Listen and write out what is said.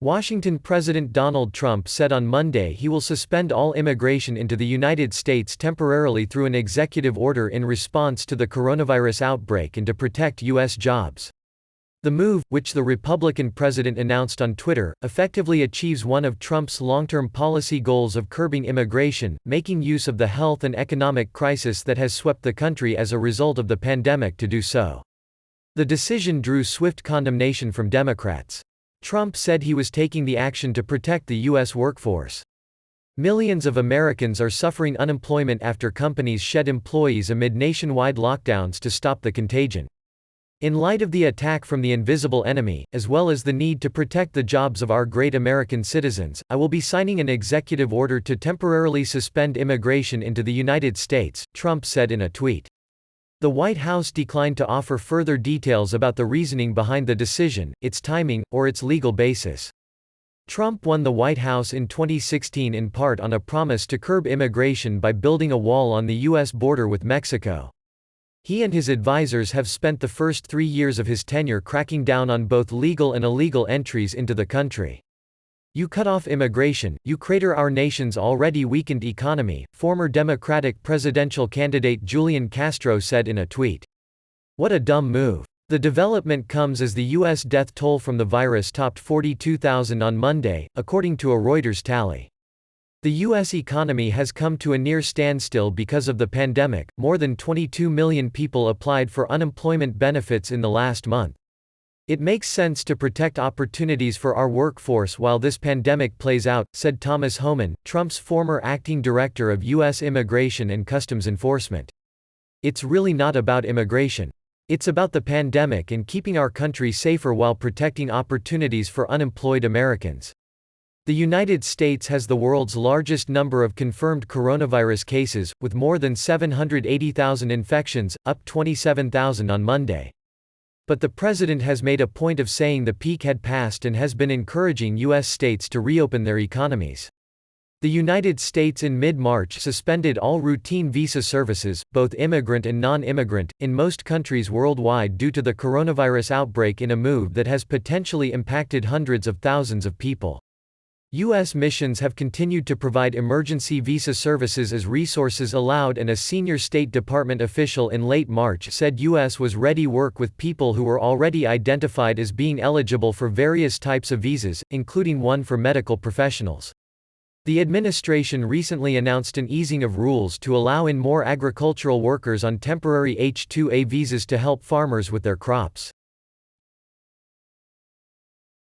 Washington President Donald Trump said on Monday he will suspend all immigration into the United States temporarily through an executive order in response to the coronavirus outbreak and to protect U.S. jobs. The move, which the Republican president announced on Twitter, effectively achieves one of Trump's long-term policy goals of curbing immigration, making use of the health and economic crisis that has swept the country as a result of the pandemic to do so. The decision drew swift condemnation from Democrats. Trump said he was taking the action to protect the U.S. workforce. Millions of Americans are suffering unemployment after companies shed employees amid nationwide lockdowns to stop the contagion. In light of the attack from the invisible enemy, as well as the need to protect the jobs of our great American citizens, I will be signing an executive order to temporarily suspend immigration into the United States, Trump said in a tweet. The White House declined to offer further details about the reasoning behind the decision, its timing, or its legal basis. Trump won the White House in 2016 in part on a promise to curb immigration by building a wall on the U.S. border with Mexico. He and his advisors have spent the first 3 years of his tenure cracking down on both legal and illegal entries into the country. "You cut off immigration, you crater our nation's already weakened economy," former Democratic presidential candidate Julian Castro said in a tweet. "What a dumb move." The development comes as the U.S. death toll from the virus topped 42,000 on Monday, according to a Reuters tally. The U.S. economy has come to a near standstill because of the pandemic. More than 22 million people applied for unemployment benefits in the last month. "It makes sense to protect opportunities for our workforce while this pandemic plays out," said Thomas Homan, Trump's former acting director of U.S. Immigration and Customs Enforcement. "It's really not about immigration. It's about the pandemic and keeping our country safer while protecting opportunities for unemployed Americans." The United States has the world's largest number of confirmed coronavirus cases, with more than 780,000 infections, up 27,000 on Monday. But the president has made a point of saying the peak had passed and has been encouraging U.S. states to reopen their economies. The United States in mid-March suspended all routine visa services, both immigrant and non-immigrant, in most countries worldwide due to the coronavirus outbreak in a move that has potentially impacted hundreds of thousands of people. U.S. missions have continued to provide emergency visa services as resources allowed, and a senior State Department official in late March said U.S. was ready to work with people who were already identified as being eligible for various types of visas, including one for medical professionals. The administration recently announced an easing of rules to allow in more agricultural workers on temporary H-2A visas to help farmers with their crops.